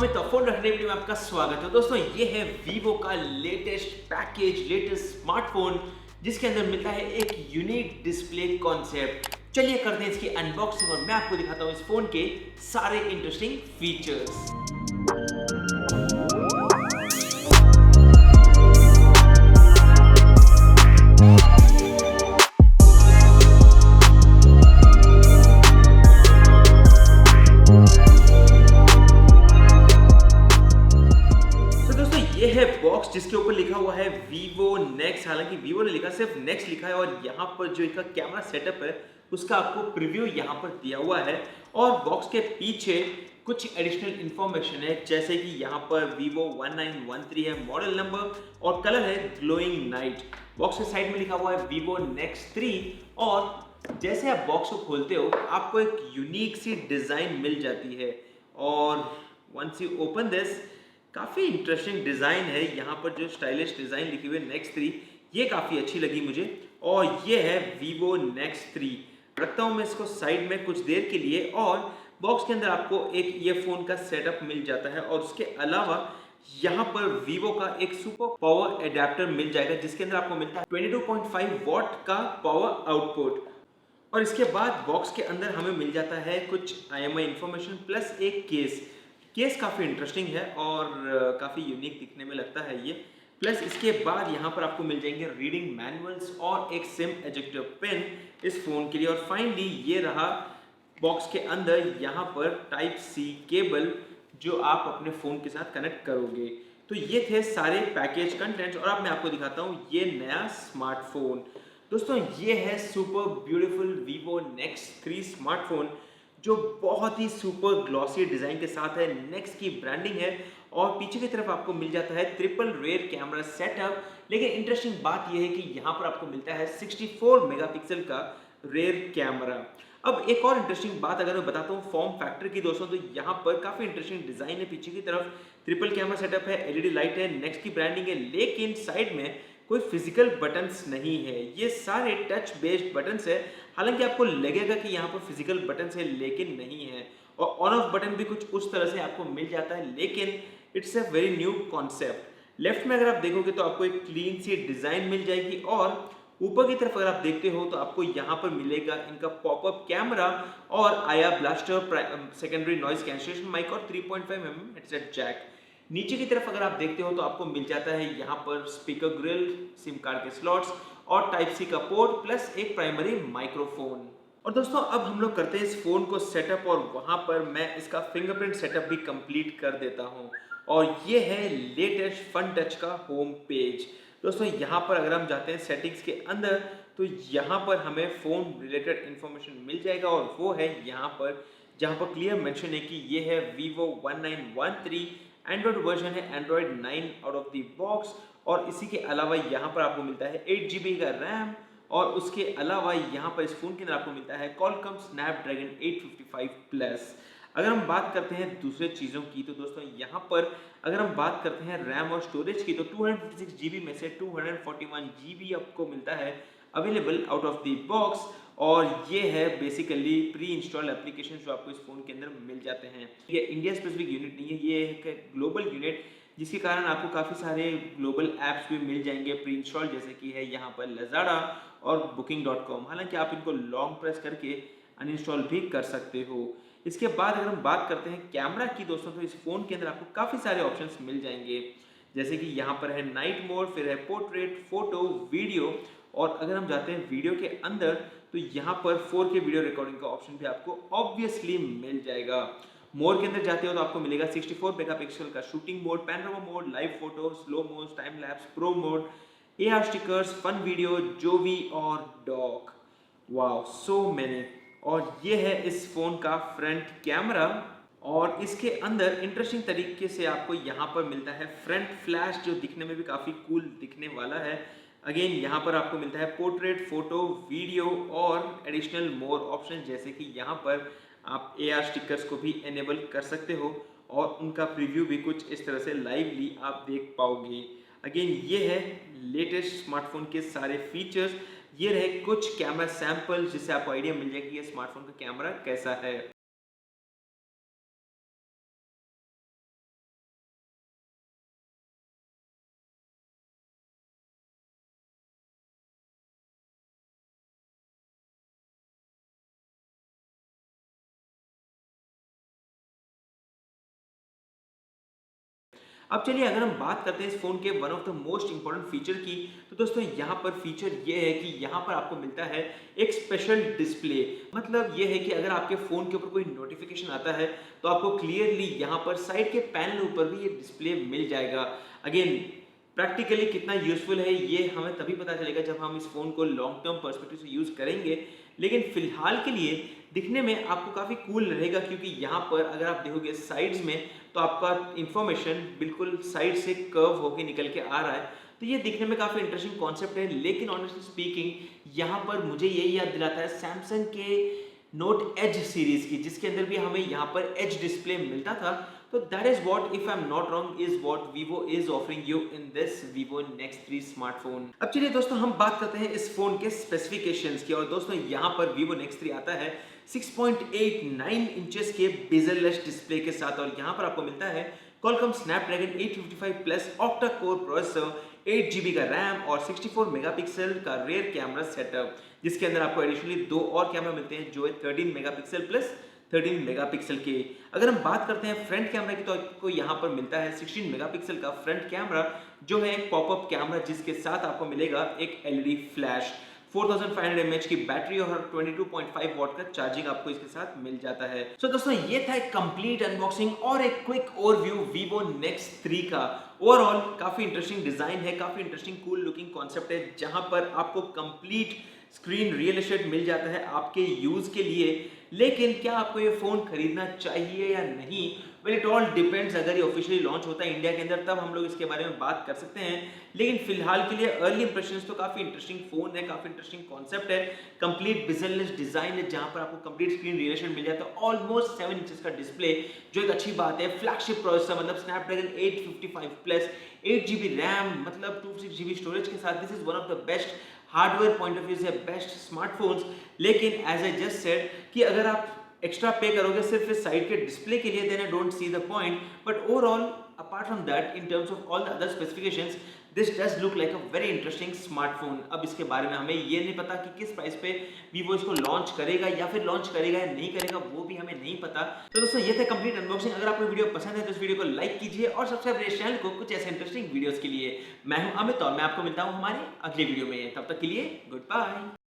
में तो फोन रखने वीडियो में आपका स्वागत है। दोस्तों ये है वीवो का लेटेस्ट पैकेज, लेटेस्ट स्मार्टफोन, जिसके अंदर मिलता है एक यूनिक डिस्प्ले कॉन्सेप्ट। चलिए करते हैं इसकी अनबॉक्सिंग और मैं आपको दिखाता हूँ इस फोन के सारे इंटरेस्टिंग फीचर्स। ये है बॉक्स जिसके ऊपर लिखा हुआ है Vivo Nex। हालांकि Vivo ने लिखा, सिर्फ Nex लिखा है। और यहाँ पर जो इसका कैमरा सेटअप है उसका आपको प्रीव्यू यहाँ पर दिया हुआ है। और बॉक्स के पीछे कुछ एडिशनल इंफॉर्मेशन है, जैसे कि यहाँ पर Vivo 1913 है मॉडल नंबर और कलर है ग्लोइंग नाइट। बॉक्स के साइड में लिखा हुआ है Vivo Nex 3। और जैसे आप बॉक्स को खोलते हो आपको एक यूनिक सी डिजाइन मिल जाती है। और वंस यू ओपन दिस, काफ़ी इंटरेस्टिंग डिज़ाइन है। यहाँ पर जो स्टाइलिश डिज़ाइन लिखी हुई है Nex 3, ये काफ़ी अच्छी लगी मुझे। और ये है Vivo Nex 3। रखता हूँ मैं इसको साइड में कुछ देर के लिए। और बॉक्स के अंदर आपको एक ईयरफोन का सेटअप मिल जाता है और उसके अलावा यहाँ पर Vivo का एक सुपर पावर एडेप्टर मिल जाएगा, जिसके अंदर आपको मिलता है 22.5 वॉट का पावर आउटपुट। और इसके बाद बॉक्स के अंदर हमें मिल जाता है कुछ IMI इंफॉर्मेशन प्लस एक केस काफ़ी इंटरेस्टिंग है और काफ़ी यूनिक दिखने में लगता है ये। प्लस इसके बाद यहाँ पर आपको मिल जाएंगे रीडिंग मैनुअल्स और एक सिम एजेक्टर पिन इस फ़ोन के लिए। और फाइनली ये रहा बॉक्स के अंदर यहाँ पर टाइप सी केबल, जो आप अपने फ़ोन के साथ कनेक्ट करोगे। तो ये थे सारे पैकेज कंटेंट्स। और अब मैं आपको दिखाता हूँ ये नया स्मार्टफोन। दोस्तों ये है super beautiful Vivo Nex 3 smartphone, जो बहुत ही सुपर ग्लॉसी डिज़ाइन के साथ है। Nex की ब्रांडिंग है और पीछे की तरफ आपको मिल जाता है ट्रिपल रेयर कैमरा सेटअप। लेकिन इंटरेस्टिंग बात यह है कि यहाँ पर आपको मिलता है 64 मेगापिक्सल का रेयर कैमरा। अब एक और इंटरेस्टिंग बात अगर मैं बताता हूँ फॉर्म फैक्टर की दोस्तों, तो यहाँ पर काफ़ी इंटरेस्टिंग डिज़ाइन है। पीछे की तरफ ट्रिपल कैमरा सेटअप है, LED लाइट है, Nex की ब्रांडिंग है। लेकिन साइड में कोई फिजिकल बटन्स नहीं है, ये सारे टच बेस्ड बटन्स है। हालांकि आपको लगेगा कि यहाँ पर फिजिकल बटन्स है, लेकिन नहीं है। और ऑन ऑफ बटन भी कुछ उस तरह से आपको मिल जाता है, लेकिन it's a very new concept. Left में अगर आप देखोगे तो आपको एक क्लीन सी डिजाइन मिल जाएगी। और ऊपर की तरफ अगर आप देखते हो तो आपको यहाँ पर मिलेगा इनका पॉपअप कैमरा और IR blaster, secondary noise cancellation mic और 3.5mm हेडसेट जैक। नीचे की तरफ अगर आप देखते हो तो आपको मिल जाता है यहाँ पर स्पीकर ग्रिल, सिम कार्ड के स्लॉट्स और टाइप सी का पोर्ट प्लस एक प्राइमरी माइक्रोफोन। और दोस्तों अब हम लोग करते हैं इस फोन को सेटअप, और वहां पर मैं इसका फिंगरप्रिंट सेटअप भी कंप्लीट कर देता हूं। और ये है लेटेस्ट फन टच का होम पेज। दोस्तों यहाँ पर अगर हम जाते हैं सेटिंग्स के अंदर, तो यहाँ पर हमें फोन रिलेटेड इंफॉर्मेशन मिल जाएगा। और वो है यहाँ पर, जहाँ पर क्लियर मेंशन है कि ये है Vivo 1913, एंड्रॉइड वर्जन है Android 9 out of the box. और इसी के अलावा यहाँ पर आपको मिलता है 8GB का रैम। और उसके अलावा यहाँ पर इस फोन के अंदर आपको मिलता है Qualcomm Snapdragon 855 प्लस। अगर हम बात करते हैं दूसरे चीज़ों की, तो दोस्तों यहाँ पर अगर हम बात करते हैं रैम और स्टोरेज की, तो 256GB में से 241GB आपको मिलता है available out of the box. और ये है बेसिकली प्री इंस्टॉल एप्लीकेशन जो आपको इस फोन के अंदर मिल जाते हैं। ये इंडिया स्पेसिफिक यूनिट नहीं है, ये एक ग्लोबल यूनिट, जिसके कारण आपको काफ़ी सारे ग्लोबल ऐप्स भी मिल जाएंगे प्री इंस्टॉल, जैसे कि है यहाँ पर Lazada और Booking.com। हालांकि आप इनको लॉन्ग प्रेस करके अनइंस्टॉल भी कर सकते हो। इसके बाद अगर हम बात करते हैं कैमरा की दोस्तों, तो इस फ़ोन के अंदर आपको काफ़ी सारे ऑप्शंस मिल जाएंगे, जैसे कि यहाँ पर है नाइट मोड, फिर है पोर्ट्रेट, फोटो, वीडियो। और अगर हम जाते हैं वीडियो के अंदर, तो यहाँ पर 4K वीडियो रिकॉर्डिंग का ऑप्शन भी आपको ऑब्वियसली मिल जाएगा। मोड के अंदर जाते हो तो आपको मिलेगा 64 मेगापिक्सल का shooting mode, panorama mode, live photo, slow mode, time lapse, pro mode, AR stickers, fun video, Jovi और डॉक। Wow, so many. और ये है इस फोन का फ्रंट कैमरा। और इसके अंदर इंटरेस्टिंग तरीके से आपको यहाँ पर मिलता है फ्रंट फ्लैश, जो दिखने में भी काफ़ी कूल दिखने वाला है। अगेन यहाँ पर आपको मिलता है पोर्ट्रेट, फोटो, वीडियो और एडिशनल मोर ऑप्शन, जैसे कि यहाँ पर आप AR स्टिकर्स को भी एनेबल कर सकते हो और उनका प्रीव्यू भी कुछ इस तरह से लाइवली आप देख पाओगे। अगेन ये है लेटेस्ट स्मार्टफोन के सारे फीचर्स। ये रहे कुछ कैमरा सैंपल, जिससे आपको आइडिया मिल जाए कि ये स्मार्टफोन का कैमरा कैसा है। अब चलिए अगर हम बात करते हैं इस फ़ोन के one of the most important feature की, तो दोस्तों यहाँ पर फीचर ये है कि यहाँ पर आपको मिलता है एक स्पेशल डिस्प्ले। मतलब ये है कि अगर आपके फ़ोन के ऊपर कोई नोटिफिकेशन आता है, तो आपको क्लियरली यहाँ पर साइड के पैनल ऊपर भी ये डिस्प्ले मिल जाएगा। अगेन प्रैक्टिकली कितना यूज़फुल है ये हमें तभी पता चलेगा जब हम इस फ़ोन को लॉन्ग टर्म पर्सपेक्टिव से यूज़ करेंगे। लेकिन फ़िलहाल के लिए दिखने में आपको काफ़ी कूल रहेगा, क्योंकि यहाँ पर अगर आप देखोगे साइड्स में तो आपका इंफॉर्मेशन बिल्कुल साइड से कर्व होके निकल के आ रहा है। तो ये दिखने में काफ़ी इंटरेस्टिंग कॉन्सेप्ट है, लेकिन ऑनेस्टली स्पीकिंग यहाँ पर मुझे यही याद दिलाता है सैमसंग के नोट एज सीरीज़ की, जिसके अंदर भी हमें यहाँ पर एज डिस्प्ले मिलता था। तो that is what, if I am not wrong, is what Vivo is offering you in this Vivo Nex 3 smartphone. अब चलिए दोस्तों हम बात करते हैं इस फोन के स्पेसिफिकेशंस की, और दोस्तों यहाँ पर Vivo Nex 3 आता है 6.89 इंचेस के बेजल-लेस डिस्प्ले के साथ, और यहाँ पर आपको मिलता है Qualcomm Snapdragon 855 plus octa core processor, 8GB का रैम और 64 मेगापिक्सल का रियर कैमरा सेटअप, जिसके अंदर आपको एडिशनली दो और कैमरा मिलते हैं जो है 13 मेगापिक्सल प्लस 13 मेगापिक्सल के। अगर हम बात करते हैं फ्रंट कैमरा की, तो आपको यहाँ पर मिलता है 16 मेगापिक्सल का फ्रंट कैमरा जो है एक पॉपअप कैमरा, जिसके साथ आपको मिलेगा एक एलईडी फ्लैश, 4500 mAh की बैटरी और 22.5 वॉट का चार्जिंग आपको इसके साथ मिल जाता है। सो दोस्तों ये था एक कंप्लीट अनबॉक्सिंग और एक क्विक ओवरव्यू Vivo Nex 3 का। ओवरऑल काफी इंटरेस्टिंग डिजाइन है, काफी इंटरेस्टिंग कूल लुकिंग कॉन्सेप्ट है, जहां पर आपको कंप्लीट स्क्रीन रियल एस्टेट मिल जाता है आपके यूज के लिए। लेकिन क्या आपको ये फोन खरीदना चाहिए या नहीं, वेल इट ऑल डिपेंड्स। अगर ये ऑफिशियली लॉन्च होता है इंडिया के अंदर तब हम लोग इसके बारे में बात कर सकते हैं, लेकिन फिलहाल के लिए अर्ली इंप्रेशंस तो काफी इंटरेस्टिंग फोन है, काफी इंटरेस्टिंग कॉन्सेप्ट है, कंप्लीट बिजनेस डिजाइन है, जहां पर आपको कंप्लीट स्क्रीन रियल एस्टेट मिल जाता है, ऑलमोस्ट 7 इंचेस का डिस्प्ले जो एक अच्छी बात है, फ्लैगशिप प्रोसेसर मतलब स्नैपड्रैगन 855 प्लस, 8GB रैम मतलब 256GB स्टोरेज के साथ, this is one of the best hardware point of view से बेस्ट स्मार्टफोन्स। लेकिन एज आई जस्ट सेड कि अगर आप एक्स्ट्रा पे करोगे सिर्फ इस साइड के डिस्प्ले के लिए, then I don't see the point. But overall apart from that, in terms of all the other specifications, this does look like a very interesting smartphone. अब इसके बारे में हमें ये नहीं पता कि किस प्राइस पे Vivo इसको लॉन्च करेगा, या फिर लॉन्च करेगा या नहीं करेगा, वो भी हमें नहीं पता। तो दोस्तों ये था कंप्लीट अनबॉक्सिंग। अगर आपको वीडियो पसंद है तो इस वीडियो को लाइक कीजिए और सब्सक्राइब करिए चैनल को कुछ ऐसे इंटरेस्टिंग वीडियोस के लिए। मैं हूं अमित और मैं आपको मिलता हूं हमारे अगले वीडियो में। तब तक के लिए गुड बाय।